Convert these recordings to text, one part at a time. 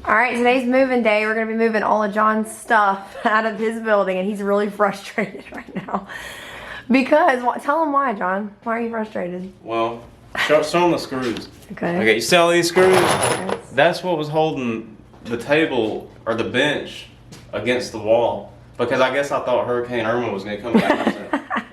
All right, today's moving day. We're gonna be moving all of John's stuff out of his building, and he's really frustrated right now. Because, tell him why, John. Why are you frustrated? Well, show him the screws. Okay. Okay, you see all these screws? Yes. That's what was holding the table or the bench against the wall. Because I guess I thought Hurricane Irma was gonna come back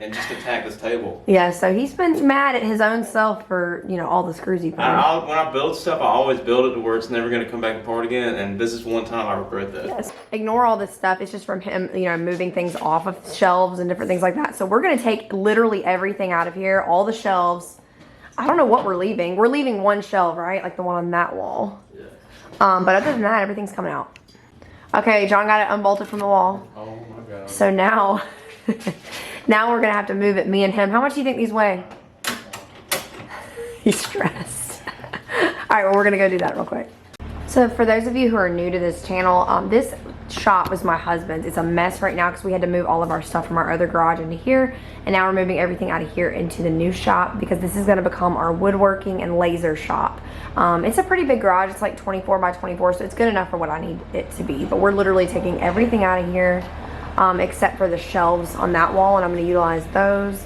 and just attack this table. Yeah, so he's been mad at his own self for, you know, all the screws he put in. When I build stuff, I always build it to where it's never gonna come back apart again. And this is one time I regret that. Yes. Ignore all this stuff. It's just from him, you know, moving things off of shelves and different things like that. So we're gonna take literally everything out of here, all the shelves. I don't know what we're leaving. We're leaving one shelf, right? Like the one on that wall. Yeah. But other than that, everything's coming out. Okay, John got it unbolted from the wall. Oh my God. So now, now we're gonna have to move it, me and him. How much do you think these weigh? He's stressed. All right, well, we're gonna go do that real quick. So for those of you who are new to this channel, this shop was my husband's. It's a mess right now because we had to move all of our stuff from our other garage into here, and now we're moving everything out of here into the new shop because this is gonna become our woodworking and laser shop. It's a pretty big garage. It's like 24 by 24, so it's good enough for what I need it to be. But we're literally taking everything out of here except for the shelves on that wall, and I'm gonna utilize those.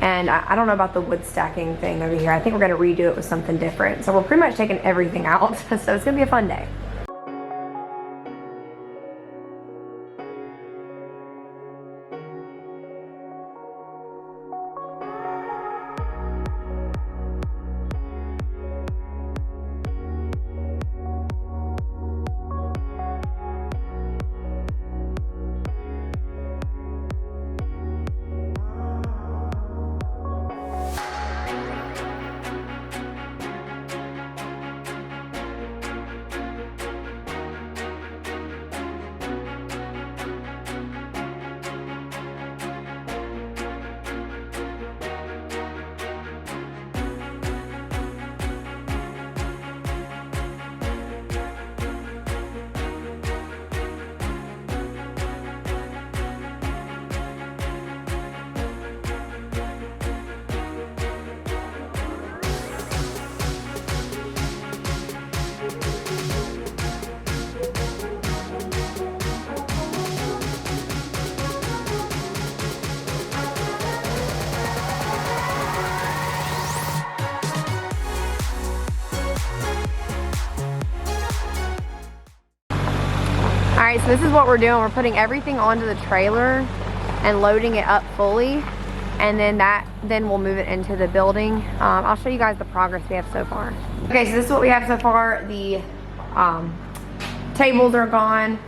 And I don't know about the wood stacking thing over here. I think we're gonna redo it with something different. So we're pretty much taking everything out. So it's gonna be a fun day. All right, so this is what we're doing. We're putting everything onto the trailer and loading it up fully, and then we'll move it into the building. I'll show you guys the progress we have so far. Okay, so this is what we have so far. The tables are gone,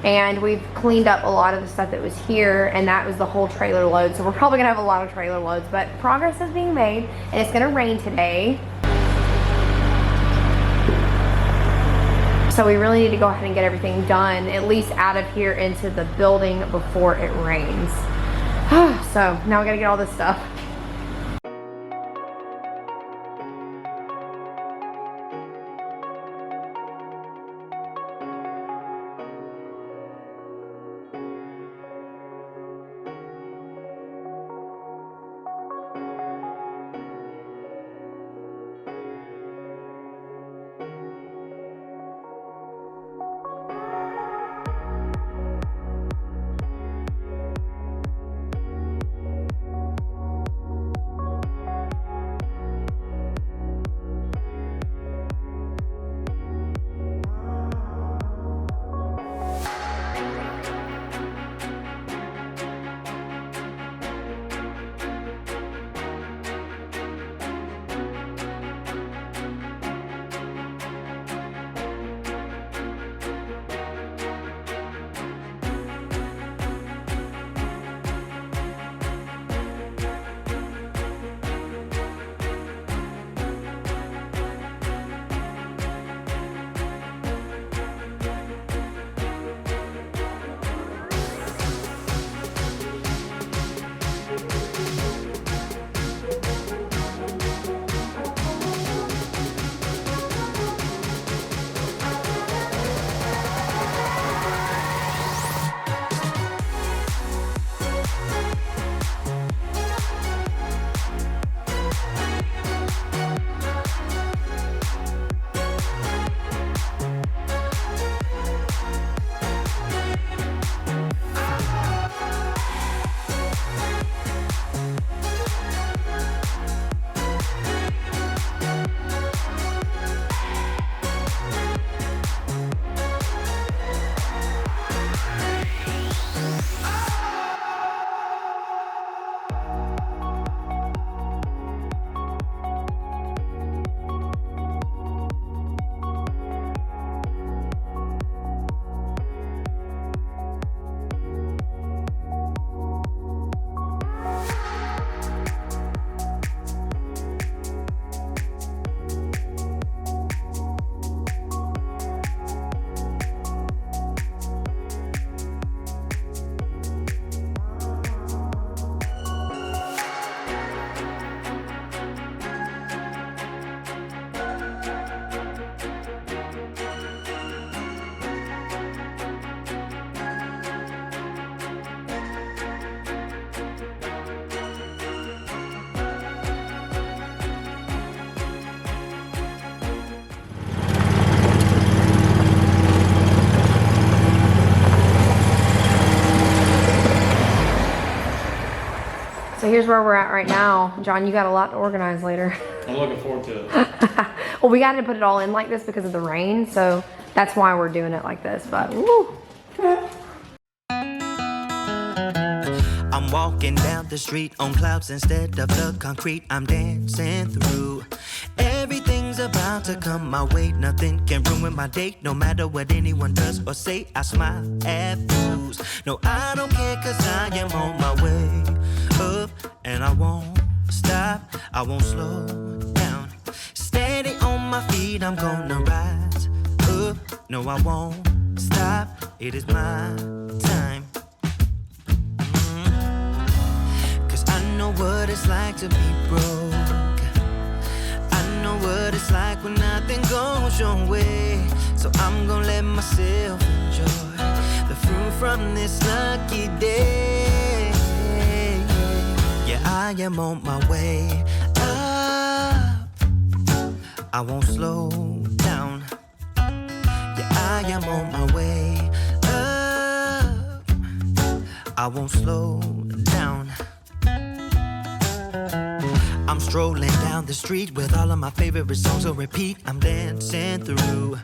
and we've cleaned up a lot of the stuff that was here, and that was the whole trailer load. So we're probably gonna have a lot of trailer loads, but progress is being made, and it's gonna rain today. So we really need to go ahead and get everything done, at least out of here into the building before it rains. So now we gotta get all this stuff. here's where we're at right now. John, you got a lot to organize later. I'm looking forward to it. Well, we got to put it all in like this because of the rain, so that's why we're doing it like this, but woo. I'm walking down the street on clouds instead of the concrete I'm dancing through. Everything's about to come my way. Nothing can ruin my day, no matter what anyone does or say. I smile at fools. No, I don't care, cause I am on my way up, and I won't stop, I won't slow down. Steady on my feet, I'm gonna rise up. No, I won't stop, it is my time. Cause I know what it's like to be broke. I know what it's like when nothing goes your way. So I'm gonna let myself enjoy the fruit from this lucky day. Yeah, I am on my way up, I won't slow down. Yeah, I am on my way up, I won't slow down. I'm strolling down the street with all of my favorite songs on repeat. I'm dancing through.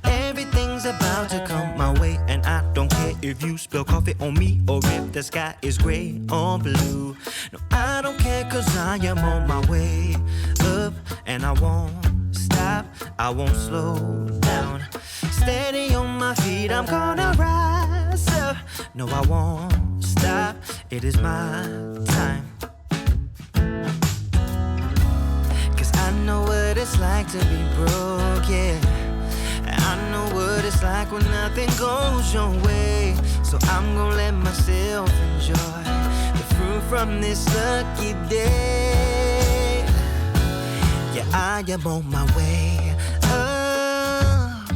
Everything's about to come my way, and I don't care if you spill coffee on me or if the sky is gray or blue. No, I don't care, cause I am on my way up, and I won't stop, I won't slow down. Steady on my feet, I'm gonna rise up. No, I won't stop, it is my time. I know what it's like to be broke, yeah. I know what it's like when nothing goes your way. So I'm gonna let myself enjoy the fruit from this lucky day. Yeah, I am on my way up,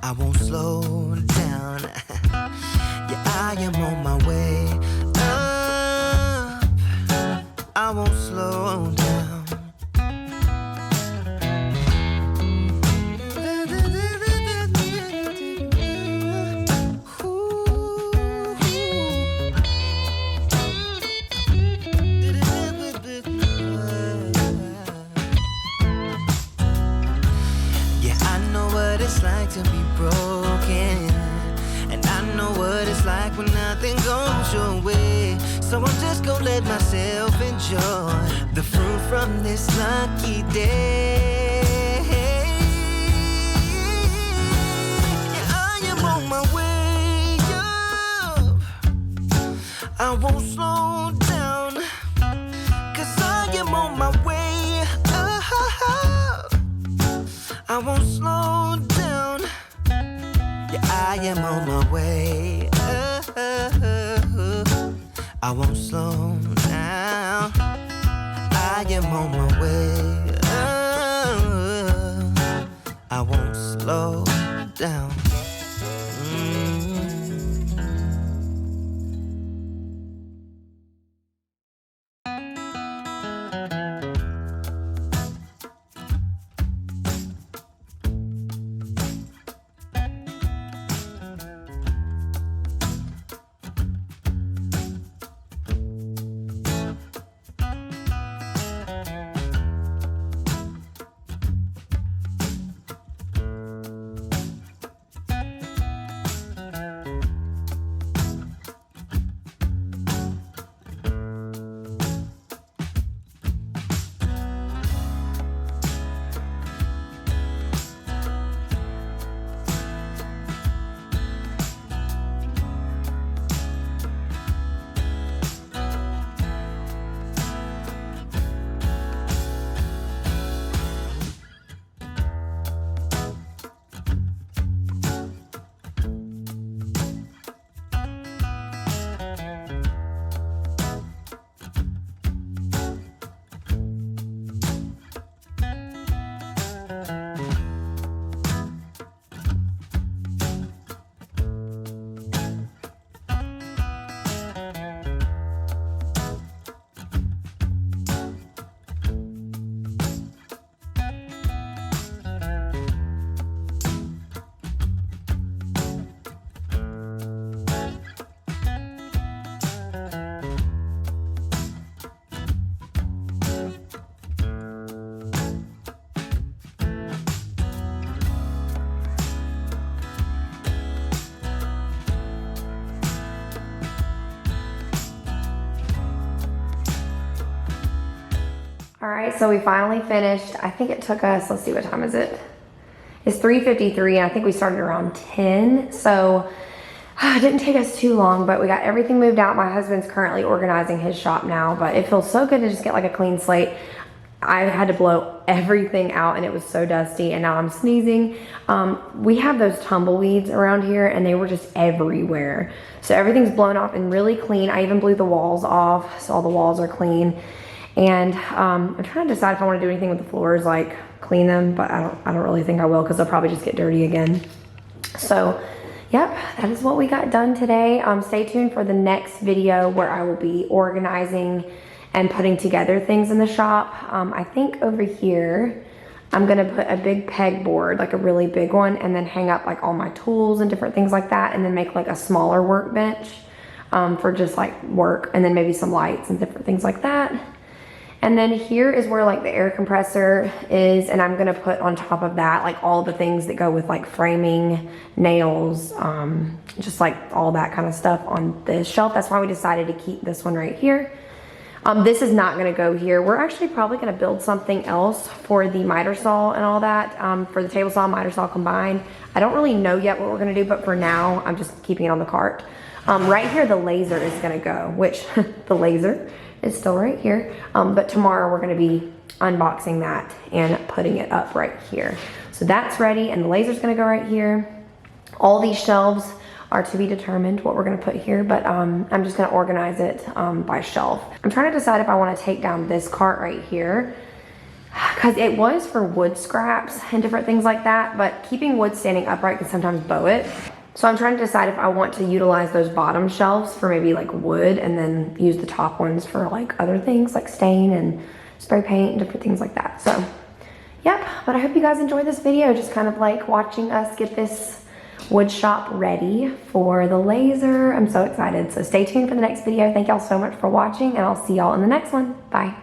I won't slow down. Yeah, I am on my way up, I won't slow down. It's like to be broken, and I know what it's like when nothing goes your way. So I'm just gonna let myself enjoy the fruit from this lucky day. Yeah, I am on my way up, I won't slow down, cause I am on my way up, I won't slow down. Yeah, I am on my way up, I won't slow down. I am on my way up, I won't slow down. All right, so we finally finished. I think it took us, let's see, what time is it? It's 3:53, and I think we started around 10. So it didn't take us too long, but we got everything moved out. My husband's currently organizing his shop now, but it feels so good to just get like a clean slate. I had to blow everything out and it was so dusty, and now I'm sneezing. We have those tumbleweeds around here and they were just everywhere. So everything's blown off and really clean. I even blew the walls off, so all the walls are clean. And I'm trying to decide if I want to do anything with the floors, like clean them, but I don't really think I will, because they'll probably just get dirty again. So yep, that is what we got done today. Stay tuned for the next video where I will be organizing and putting together things in the shop. I think over here, I'm gonna put a big pegboard, like a really big one, and then hang up like all my tools and different things like that, and then make like a smaller workbench for just like work, and then maybe some lights and different things like that. And then here is where like the air compressor is, and I'm gonna put on top of that like all the things that go with like framing, nails, just like all that kind of stuff on this shelf. That's why we decided to keep this one right here. This is not gonna go here. We're actually probably gonna build something else for the miter saw and all that, for the table saw and miter saw combined. I don't really know yet what we're gonna do, but for now, I'm just keeping it on the cart. Right here, the laser is gonna go, which the laser is still right here. But tomorrow we're gonna be unboxing that and putting it up right here. So that's ready, and the laser's gonna go right here. All these shelves are to be determined what we're gonna put here, but I'm just gonna organize it by shelf. I'm trying to decide if I wanna take down this cart right here, because it was for wood scraps and different things like that, but keeping wood standing upright can sometimes bow it. So I'm trying to decide if I want to utilize those bottom shelves for maybe like wood, and then use the top ones for like other things like stain and spray paint and different things like that. So yep, but I hope you guys enjoyed this video, just kind of like watching us get this wood shop ready for the laser. I'm so excited. So stay tuned for the next video. Thank y'all so much for watching, and I'll see y'all in the next one. Bye.